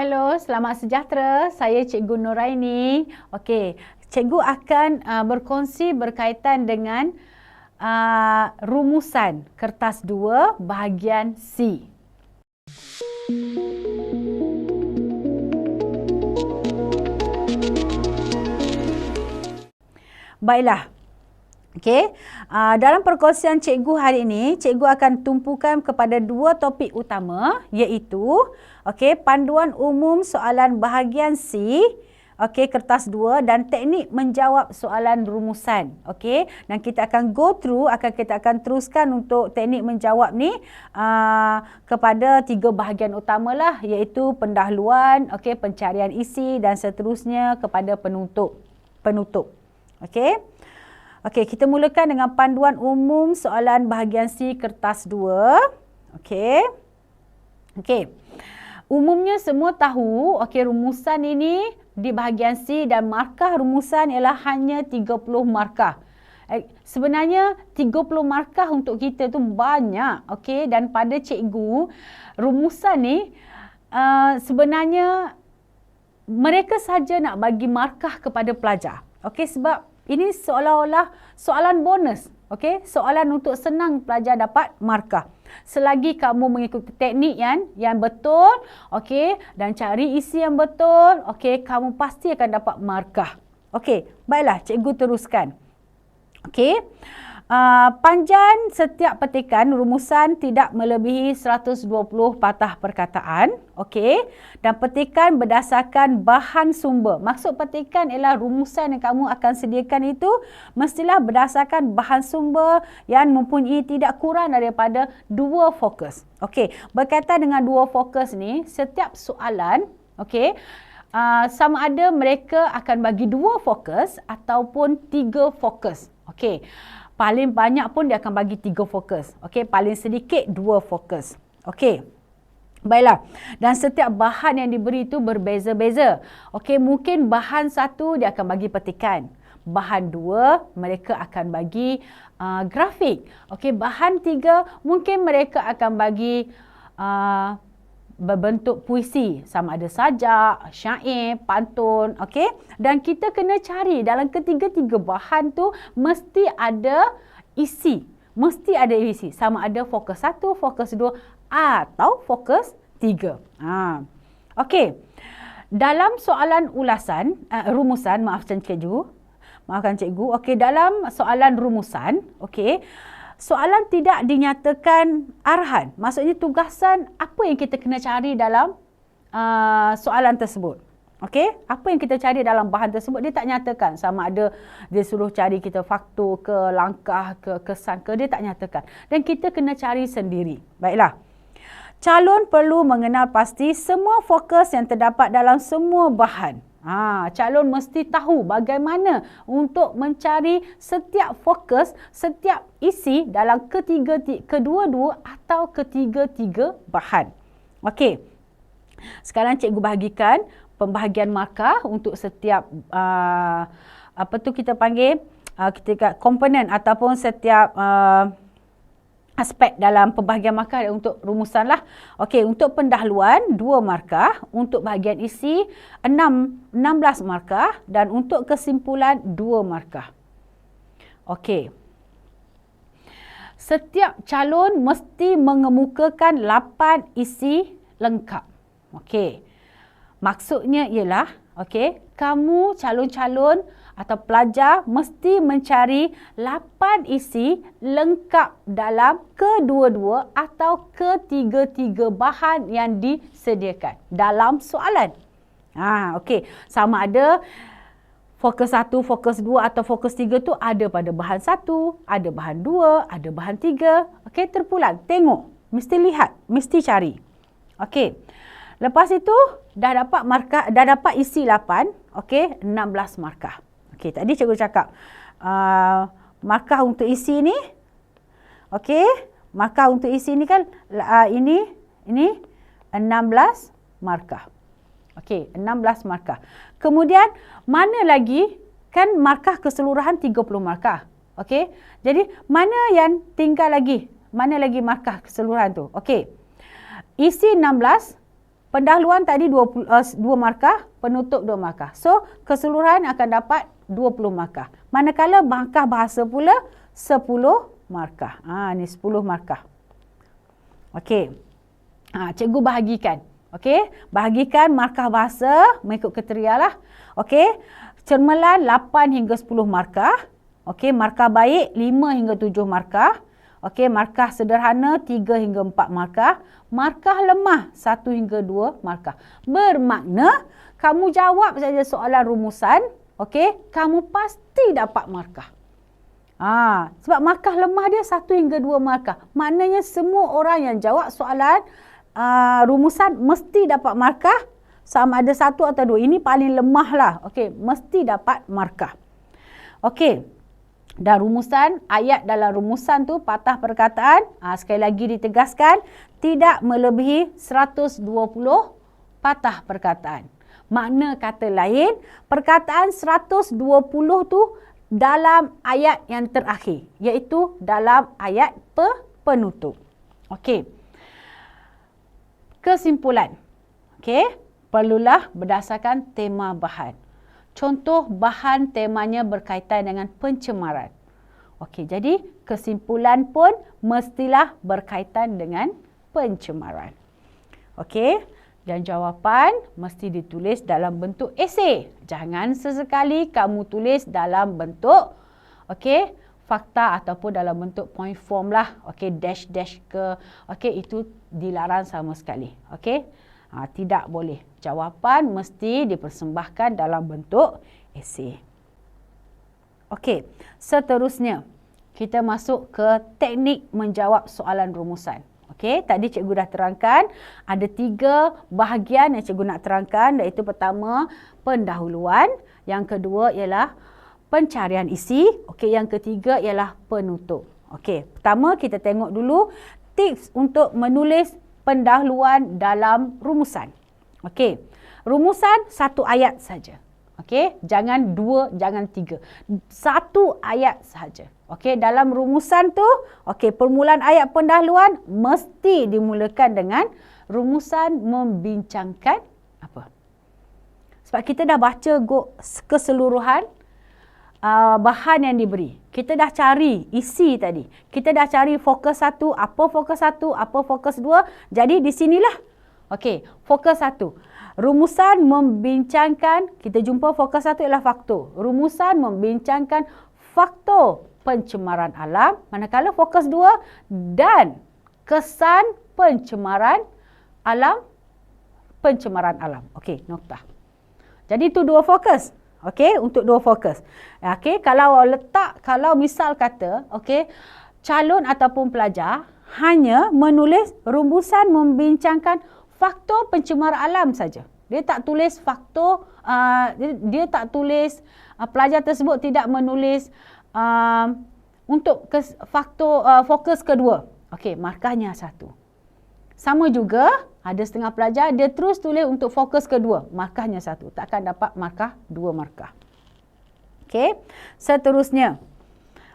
Hello, selamat sejahtera. Saya Cikgu Nuraini. Okey, Cikgu akan berkongsi berkaitan dengan rumusan kertas 2 bahagian C. Baiklah. Okey, dalam perkongsian cikgu hari ini, cikgu akan tumpukan kepada dua topik utama, iaitu panduan umum soalan bahagian C, kertas 2, dan teknik menjawab soalan rumusan. Dan kita akan go through, kita akan teruskan untuk teknik menjawab ni kepada 3 bahagian utamalah, iaitu pendahuluan, pencarian isi dan seterusnya kepada penutup. Okey, kita mulakan dengan panduan umum soalan bahagian C kertas 2. Okey. Umumnya semua tahu, rumusan ini di bahagian C dan markah rumusan ialah hanya 30 markah. Sebenarnya 30 markah untuk kita tu banyak, dan pada cikgu rumusan ni sebenarnya mereka saja nak bagi markah kepada pelajar. Sebab ini seolah-olah soalan bonus. Soalan untuk senang pelajar dapat markah. Selagi kamu mengikuti teknik yang betul, dan cari isi yang betul, kamu pasti akan dapat markah. Baiklah, cikgu teruskan. Panjang setiap petikan rumusan tidak melebihi 120 patah perkataan. Dan petikan berdasarkan bahan sumber. Maksud petikan ialah rumusan yang kamu akan sediakan itu mestilah berdasarkan bahan sumber yang mempunyai tidak kurang daripada 2 fokus. Berkaitan dengan 2 fokus ni, setiap soalan sama ada mereka akan bagi 2 fokus ataupun 3 fokus. Paling banyak pun dia akan bagi 3 fokus. Paling sedikit 2 fokus. Baiklah. Dan setiap bahan yang diberi itu berbeza-beza. Mungkin bahan 1 dia akan bagi petikan. Bahan 2 mereka akan bagi grafik. Bahan 3 mungkin mereka akan bagi berbentuk puisi, sama ada sajak, syair, pantun, dan kita kena cari dalam ketiga-tiga bahan tu mesti ada isi. Sama ada fokus 1, fokus 2 atau fokus 3. Dalam soalan rumusan, maafkan cikgu. Dalam soalan rumusan, soalan tidak dinyatakan arahan. Maksudnya tugasan apa yang kita kena cari dalam soalan tersebut. Apa yang kita cari dalam bahan tersebut dia tak nyatakan. Sama ada dia suruh cari kita faktor ke, langkah ke, kesan ke, dia tak nyatakan. Dan kita kena cari sendiri. Baiklah. Calon perlu mengenal pasti semua fokus yang terdapat dalam semua bahan. Calon mesti tahu bagaimana untuk mencari setiap fokus, setiap isi dalam kedua-dua atau ketiga-tiga bahan. Sekarang cikgu bahagikan pembahagian markah untuk setiap kita panggil komponen ataupun setiap aspek dalam pembahagian markah untuk rumusan lah. Untuk pendahuluan 2 markah, untuk bahagian isi 16 markah dan untuk kesimpulan 2 markah. Setiap calon mesti mengemukakan 8 isi lengkap. Maksudnya ialah kamu calon-calon atau pelajar mesti mencari 8 isi lengkap dalam kedua-dua atau ketiga-tiga bahan yang disediakan dalam soalan. Sama ada fokus 1, fokus 2 atau fokus 3 tu ada pada bahan 1, ada bahan 2, ada bahan 3. Terpulang, tengok, mesti lihat, mesti cari. Lepas itu dah dapat isi 8, 16 markah. Tadi cikgu cakap markah untuk isi ni, markah untuk isi ni kan ini 16 markah. 16 markah. Kemudian mana lagi kan markah keseluruhan 30 markah. Jadi mana yang tinggal lagi? Mana lagi markah keseluruhan tu? Isi 16, Pendahuluan tadi 2 markah, penutup 2 markah. So, keseluruhan akan dapat 20 markah. Manakala markah bahasa pula 10 markah. Ni 10 markah. Okey. Cikgu bahagikan. Okey, bahagikan markah bahasa mengikut kriteria lah. Okey, cermelan 8 hingga 10 markah. Okey, markah baik 5 hingga 7 markah. Okey, markah sederhana 3 hingga 4 markah. Markah lemah 1 hingga 2 markah. Bermakna kamu jawab saja soalan rumusan, okey, kamu pasti dapat markah. Sebab markah lemah dia 1 hingga 2 markah. Maknanya semua orang yang jawab soalan rumusan mesti dapat markah, sama ada 1 atau 2. Ini paling lemah lah. Okey, mesti dapat markah. Okey. Dan rumusan, ayat dalam rumusan tu patah perkataan, sekali lagi ditegaskan, tidak melebihi 120 patah perkataan. Makna kata lain, perkataan 120 tu dalam ayat yang terakhir, iaitu dalam ayat penutup. Okey. Kesimpulan. Okey, perlulah berdasarkan tema bahan. Contoh bahan temanya berkaitan dengan pencemaran. Okey, jadi kesimpulan pun mestilah berkaitan dengan pencemaran. Okey, dan jawapan mesti ditulis dalam bentuk esei. Jangan sesekali kamu tulis dalam bentuk fakta ataupun dalam bentuk point form lah. Okey, dash ke. Okey, itu dilarang sama sekali. Okey. Tidak boleh. Jawapan mesti dipersembahkan dalam bentuk esei. Okey, seterusnya kita masuk ke teknik menjawab soalan rumusan. Okey, tadi cikgu dah terangkan ada 3 bahagian yang cikgu nak terangkan, iaitu pertama pendahuluan, yang kedua ialah pencarian isi, okey, yang ketiga ialah penutup. Okey, pertama kita tengok dulu tips untuk menulis pendahuluan dalam rumusan. Okey, rumusan 1 ayat saja. Okey, jangan 2, jangan 3. 1 ayat saja. Okey, dalam rumusan tu, okey, permulaan ayat pendahuluan mesti dimulakan dengan rumusan membincangkan apa? Sebab kita dah baca keseluruhan bahan yang diberi. Kita dah cari isi tadi. Kita dah cari fokus 1, apa fokus 1, apa fokus 2. Jadi di sinilah. Okey, fokus 1. Rumusan membincangkan, kita jumpa fokus 1 ialah faktor. Rumusan membincangkan faktor pencemaran alam. Manakala fokus 2 dan kesan pencemaran alam. Okey, noktah. Jadi itu 2 fokus. Okey, untuk 2 fokus. Okey, kalau misal kata, okey, calon ataupun pelajar hanya menulis rumusan membincangkan faktor pencemaran alam saja. Dia tak tulis faktor, dia tak tulis, pelajar tersebut tidak menulis untuk faktor fokus kedua. Okey, markahnya 1. Sama juga, ada setengah pelajar, dia terus tulis untuk fokus kedua. Markahnya 1. Takkan dapat markah 2 markah. Okey. Seterusnya.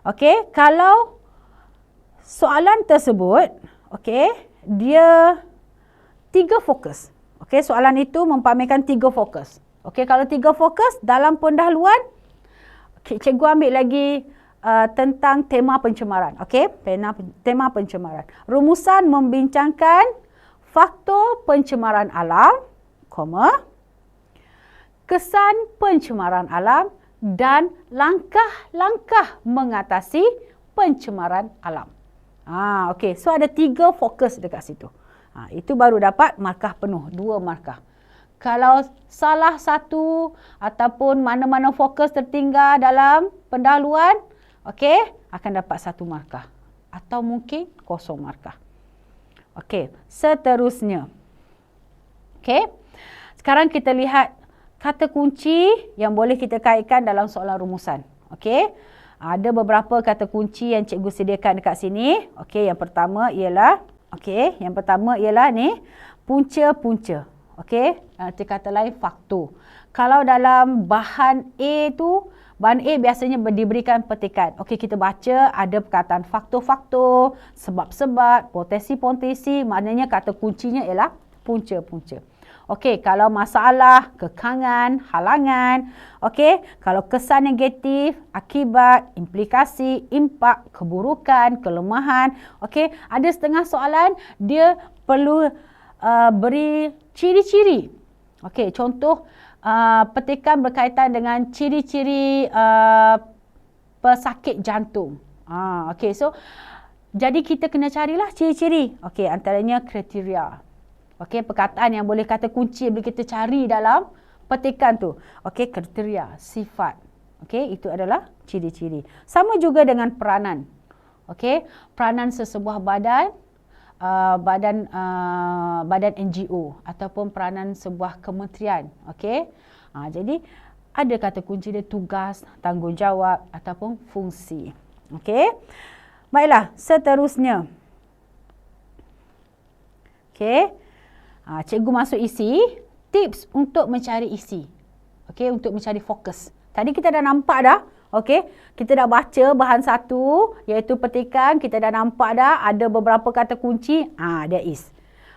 Okey. Kalau soalan tersebut, okey, dia 3 fokus. Okey, soalan itu mempamerkan 3 fokus. Okey, kalau 3 fokus dalam pendahuluan, okay, cikgu ambil lagi tentang tema pencemaran. Okey, tema pencemaran. Rumusan membincangkan faktor pencemaran alam, kesan pencemaran alam dan langkah-langkah mengatasi pencemaran alam. Okey, so ada 3 fokus dekat situ. Itu baru dapat markah penuh, 2 markah. Kalau salah satu ataupun mana-mana fokus tertinggal dalam pendahuluan, okey, akan dapat 1 markah. Atau mungkin 0 markah. Okey, seterusnya. Okey, sekarang kita lihat kata kunci yang boleh kita kaitkan dalam soalan rumusan. Okey, ada beberapa kata kunci yang cikgu sediakan dekat sini. Okey, yang pertama ialah ni, punca-punca. Okey, kata lain faktor. Kalau dalam bahan A tu, bahan A biasanya diberikan petikan. Okey, kita baca ada perkataan faktor-faktor, sebab-sebab, potensi-potensi, maknanya kata kuncinya ialah punca-punca. Okey, kalau masalah, kekangan, halangan. Okey, kalau kesan negatif, akibat, implikasi, impak, keburukan, kelemahan. Okey, ada setengah soalan dia perlu beri ciri-ciri. Okey, contoh petikan berkaitan dengan ciri-ciri pesakit jantung. Okey, so jadi kita kena carilah ciri-ciri. Okey, antaranya kriteria. Okey, perkataan yang boleh kata kunci boleh kita cari dalam petikan tu. Okey, kriteria, sifat. Okey, itu adalah ciri-ciri. Sama juga dengan peranan. Okey, peranan sesebuah badan, badan NGO ataupun peranan sebuah kementerian. Okey. Jadi ada kata kunci dia tugas, tanggungjawab ataupun fungsi. Okey. Baiklah, seterusnya. Okey. Cikgu masuk isi, tips untuk mencari isi. Okey, untuk mencari fokus. Tadi kita dah nampak dah. Okey, kita dah baca bahan satu iaitu petikan, kita dah nampak dah ada beberapa kata kunci. There is.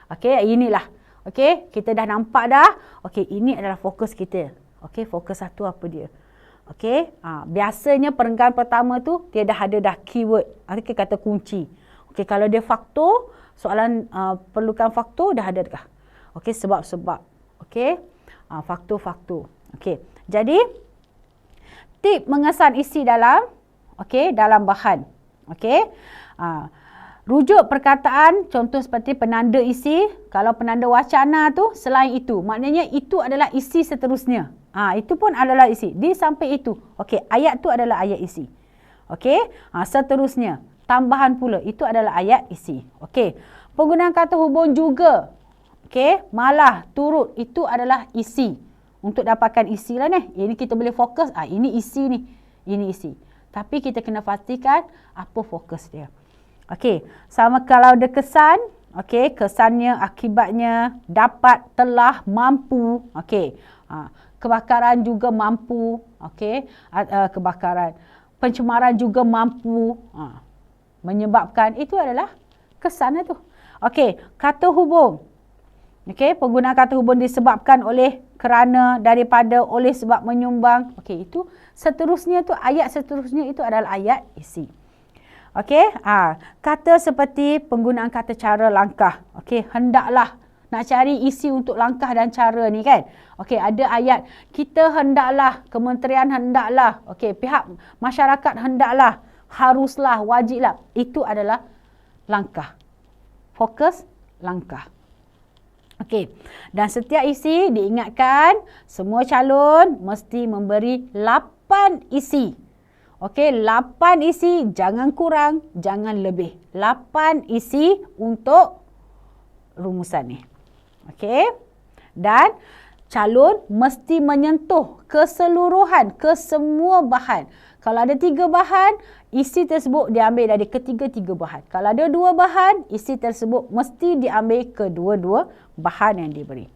Okey, inilah. Okey, kita dah nampak dah. Okey, ini adalah fokus kita. Okey, fokus satu apa dia? Okey, biasanya perenggan pertama tu dia dah ada dah keyword. Okey, kata kunci. Okey, kalau dia faktor, soalan perlukan faktor dah ada dah. Okey, sebab-sebab. Okey, faktor-faktor. Okey, jadi tip mengesan isi dalam dalam bahan. Okey. Rujuk perkataan contoh seperti penanda isi. Kalau penanda wacana tu selain itu, maknanya itu adalah isi seterusnya. Itu pun adalah isi. Di sampai itu. Okey, ayat tu adalah ayat isi. Okey. Seterusnya, tambahan pula itu adalah ayat isi. Okey. Penggunaan kata hubung juga. Okey, malah, turut itu adalah isi. Untuk dapatkan isi lah ni. Ini kita boleh fokus. Ini isi ni. Ini isi. Tapi kita kena pastikan apa fokus dia. Okey. Sama kalau ada kesan. Okey. Kesannya, akibatnya, dapat, telah, mampu. Okey. Kebakaran juga mampu. Okey. Kebakaran. Pencemaran juga mampu. Menyebabkan. Itu adalah kesan tu. Okey. Kata hubung. Okey. Penggunaan kata hubung disebabkan oleh, kerana, daripada, oleh, sebab, menyumbang. Okey, itu seterusnya tu, ayat seterusnya itu adalah ayat isi. Okey, kata seperti penggunaan kata cara, langkah. Okey, hendaklah. Nak cari isi untuk langkah dan cara ni kan. Okey, ada ayat kita hendaklah, kementerian hendaklah. Okey, pihak masyarakat hendaklah, haruslah, wajiblah. Itu adalah langkah. Fokus langkah. Okey, dan setiap isi diingatkan semua calon mesti memberi 8 isi. Okey, 8 isi, jangan kurang, jangan lebih. 8 isi untuk rumusan ni. Okey, dan calon mesti menyentuh keseluruhan, ke semua bahan. Kalau ada 3 bahan, isi tersebut diambil dari ketiga-tiga bahan. Kalau ada 2 bahan, isi tersebut mesti diambil kedua-dua bahan yang diberi.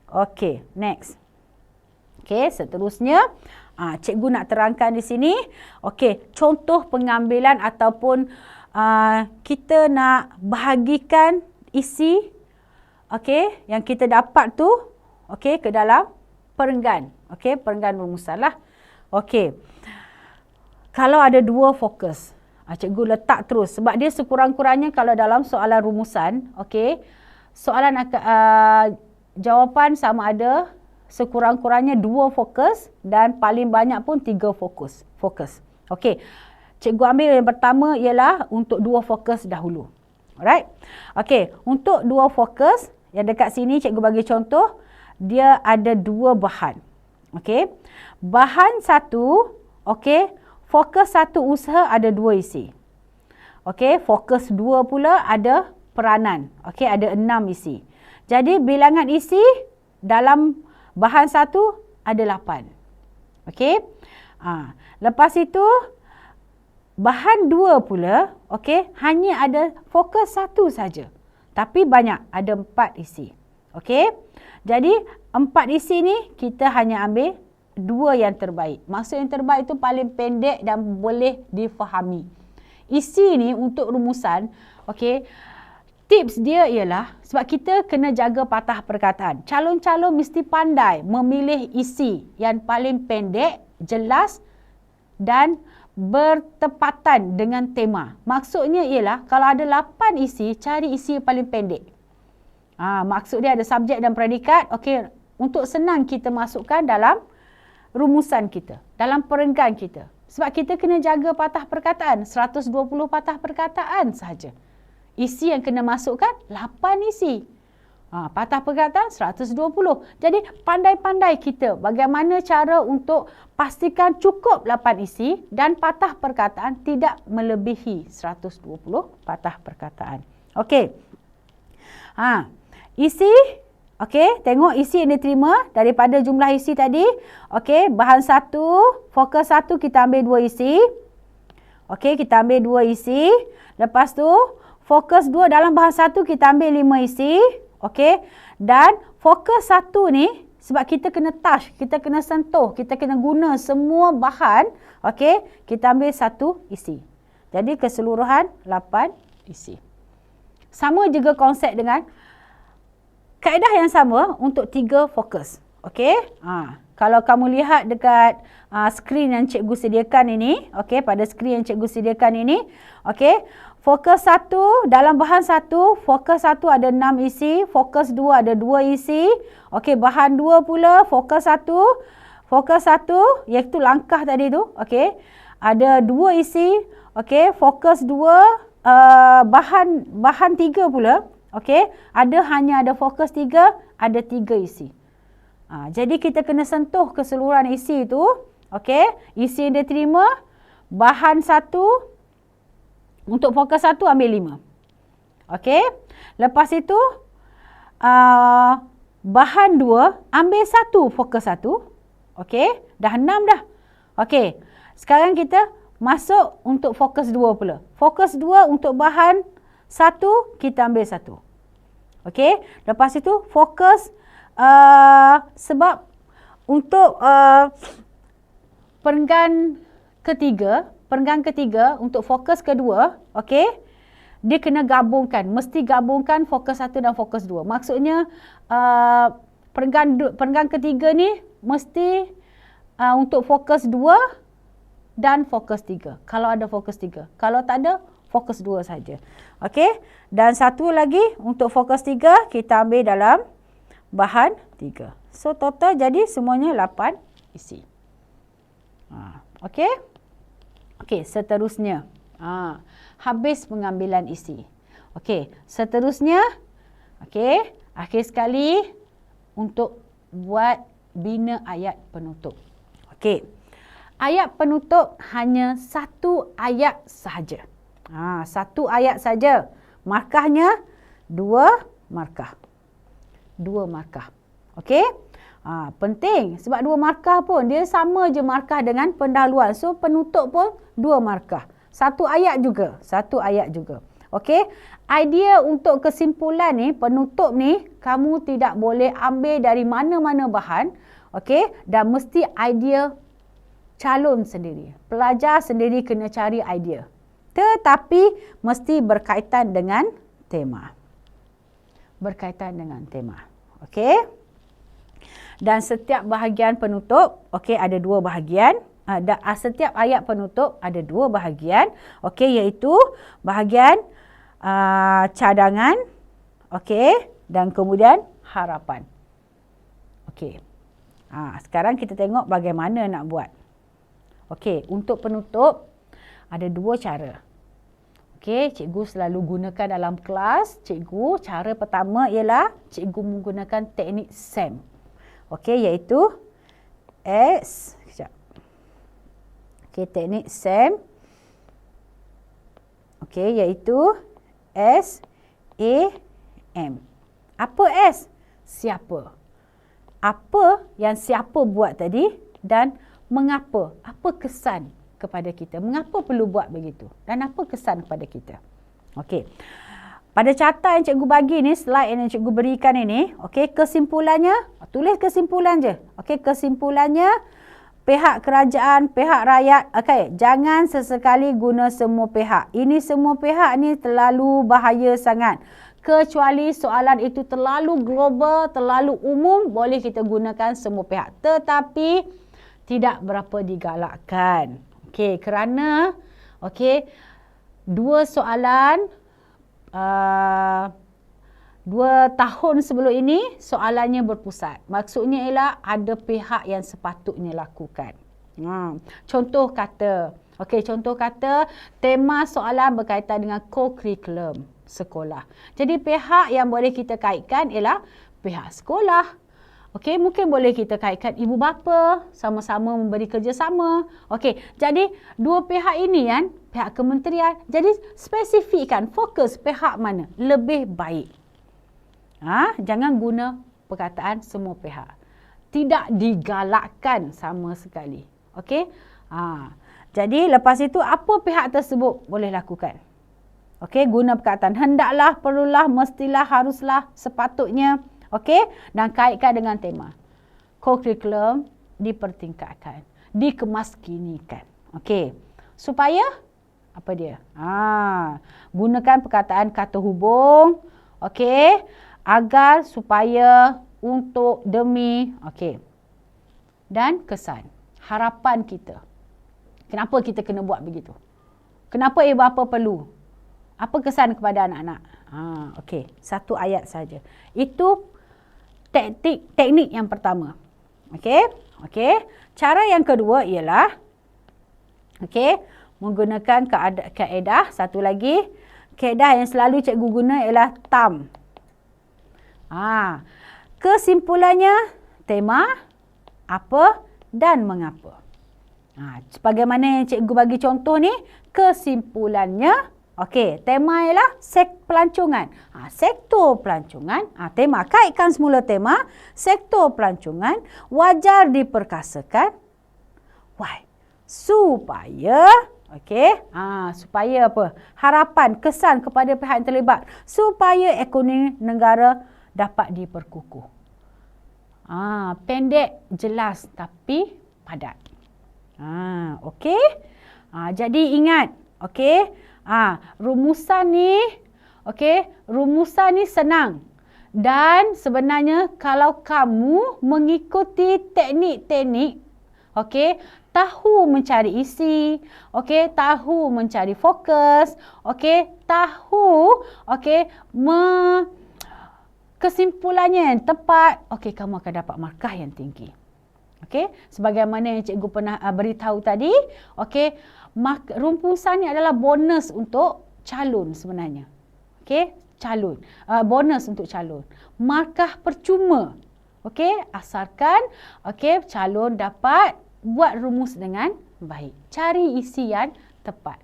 Okey, next. Okey, seterusnya, cikgu nak terangkan di sini. Okey, contoh pengambilan ataupun kita nak bahagikan isi yang kita dapat tu ke dalam perenggan. Okey, perenggan rumusan lah. Okey. Kalau ada 2 fokus, cikgu letak terus sebab dia sekurang-kurangnya kalau dalam soalan rumusan, soalan jawapan sama ada sekurang-kurangnya 2 fokus dan paling banyak pun 3 fokus. Okey. Cikgu ambil yang pertama ialah untuk 2 fokus dahulu. Alright? Okey, untuk 2 fokus yang dekat sini cikgu bagi contoh, dia ada 2 bahan. Okey. Bahan satu, fokus satu usaha ada 2 isi. Okey, fokus 2 pula ada peranan. Okey, ada 6 isi. Jadi bilangan isi dalam bahan satu ada 8. Okey. Lepas itu bahan 2 pula, hanya ada fokus 1 saja. Tapi banyak, ada 4 isi. Okey. Jadi 4 isi ni kita hanya ambil 2 yang terbaik. Maksud yang terbaik itu paling pendek dan boleh difahami. Isi ni untuk rumusan, tips dia ialah sebab kita kena jaga patah perkataan. Calon-calon mesti pandai memilih isi yang paling pendek, jelas dan bertepatan dengan tema. Maksudnya ialah kalau ada 8 isi, cari isi yang paling pendek. Maksud dia ada subjek dan predikat. Okey, untuk senang kita masukkan dalam rumusan kita, dalam perenggan kita. Sebab kita kena jaga patah perkataan, 120 patah perkataan sahaja. Isi yang kena masukkan 8 isi. Patah perkataan 120. Jadi pandai-pandai kita bagaimana cara untuk pastikan cukup 8 isi dan patah perkataan tidak melebihi 120 patah perkataan. Okey. Isi, okey, tengok isi yang diterima daripada jumlah isi tadi. Okey, bahan 1, fokus 1 kita ambil 2 isi. Okey, kita ambil 2 isi. Lepas tu fokus 2 dalam bahan 1 kita ambil 5 isi. Okey. Dan fokus 1 ni sebab kita kena touch, kita kena sentuh, kita kena guna semua bahan. Okey. Kita ambil 1 isi. Jadi keseluruhan 8 isi. Sama juga konsep dengan kaedah yang sama untuk 3 fokus. Okey. Kalau kamu lihat dekat skrin yang cikgu sediakan ini, okey, pada skrin yang cikgu sediakan ini, okey, fokus 1 dalam bahan 1, fokus 1 ada 6 isi, fokus 2 ada 2 isi. Okey, bahan 2 pula fokus 1 iaitu langkah tadi tu, okey, ada 2 isi. Okey, fokus 2 bahan 3 pula, okey, hanya ada fokus 3, ada 3 isi. Jadi kita kena sentuh keseluruhan isi tu. Okey, isi yang dia terima, bahan 1, untuk fokus 1 ambil 5. Okey, lepas itu bahan 2 ambil 1 fokus 1. Okey, dah 6 dah. Okey, sekarang kita masuk untuk fokus 2 pula. Fokus 2 untuk bahan 1 kita ambil 1. Okey, lepas itu fokus sebab untuk perenggan ketiga untuk fokus kedua, okey, dia kena gabungkan, mesti gabungkan fokus 1 dan fokus 2. Maksudnya perenggan ketiga ni mesti untuk fokus 2 dan fokus 3. Kalau ada fokus 3, kalau tak ada fokus 2 saja. Okey, dan satu lagi untuk fokus 3 kita ambil dalam bahan 3. So total jadi semuanya 8 isi. Okey. Okey, seterusnya. Habis pengambilan isi. Okey, seterusnya. Okey, akhir sekali untuk buat bina ayat penutup. Okey. Ayat penutup hanya 1 ayat sahaja. 1 ayat saja. Markahnya 2 markah. 2 markah. Okey? Penting sebab 2 markah pun dia sama je markah dengan pendahuluan. So penutup pun 2 markah. 1 ayat juga. 1 ayat juga. Okey? Idea untuk kesimpulan ni, penutup ni, kamu tidak boleh ambil dari mana-mana bahan. Okey? Dan mesti idea calon sendiri. Pelajar sendiri kena cari idea. Tetapi mesti berkaitan dengan tema. Berkaitan dengan tema. Okey? Dan setiap bahagian penutup, okey, ada 2 bahagian. Setiap ayat penutup ada 2 bahagian. Okey, iaitu bahagian cadangan, okey, dan kemudian harapan. Okey. Sekarang kita tengok bagaimana nak buat. Okey, untuk penutup ada 2 cara. Okey, cikgu selalu gunakan dalam kelas. Cara pertama ialah cikgu menggunakan teknik SAM. Okey, iaitu teknik SAM. Okey, iaitu S-A-M. Apa S? Siapa. Apa yang siapa buat tadi dan mengapa? Apa kesan kepada kita? Mengapa perlu buat begitu? Dan apa kesan kepada kita? Okey. Pada carta yang cikgu bagi ni, slide yang cikgu berikan ini, okey, kesimpulannya, tulis kesimpulan je. Okey, kesimpulannya pihak kerajaan, pihak rakyat, okey, jangan sesekali guna semua pihak. Ini semua pihak ni terlalu bahaya sangat. Kecuali soalan itu terlalu global, terlalu umum, boleh kita gunakan semua pihak. Tetapi tidak berapa digalakkan. Okey, kerana dua soalan 2 tahun sebelum ini soalannya berpusat. Maksudnya ialah ada pihak yang sepatutnya lakukan. Contoh kata, contoh kata tema soalan berkaitan dengan co-curriculum sekolah. Jadi pihak yang boleh kita kaitkan ialah pihak sekolah. Mungkin boleh kita kaitkan ibu bapa, sama-sama memberi kerjasama. Jadi dua pihak ini kan, pihak kementerian. Jadi spesifikkan, fokus pihak mana lebih baik. Jangan guna perkataan semua pihak. Tidak digalakkan sama sekali. Jadi lepas itu apa pihak tersebut boleh lakukan? Guna perkataan hendaklah, perlulah, mestilah, haruslah, sepatutnya. Dan kaitkan dengan tema. Co-curriculum dipertingkatkan, dikemaskinikan. Supaya apa dia? Gunakan perkataan kata hubung. Agar, supaya, untuk, demi. Dan kesan. Harapan kita. Kenapa kita kena buat begitu? Kenapa ibu bapa perlu? Apa kesan kepada anak-anak? Satu ayat saja. Itu teknik yang pertama. Cara yang kedua ialah menggunakan kaedah. Satu lagi, kaedah yang selalu cikgu guna ialah TAM. Kesimpulannya, tema, apa dan mengapa. Sebagaimana yang cikgu bagi contoh ni, kesimpulannya, tema ialah pelancongan. Sektor pelancongan, tema, kaitkan semula tema, sektor pelancongan wajar diperkasakan. Why? Supaya, supaya apa? Harapan, kesan kepada pihak yang terlibat. Supaya ekonomi negara dapat diperkukuh. Pendek, jelas tapi padat. Jadi ingat, rumusan ni senang. Dan sebenarnya kalau kamu mengikuti teknik-teknik, tahu mencari isi, tahu mencari fokus, tahu, kesimpulannya yang tepat, kamu akan dapat markah yang tinggi. Sebagaimana yang cikgu pernah beritahu tadi, rumusan ni adalah bonus untuk calon sebenarnya. Calon. Bonus untuk calon. Markah percuma. Asalkan calon dapat buat rumus dengan baik. Cari isi yang tepat.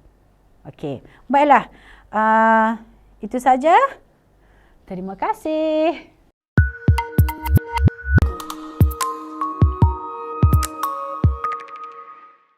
Baiklah. Itu saja. Terima kasih.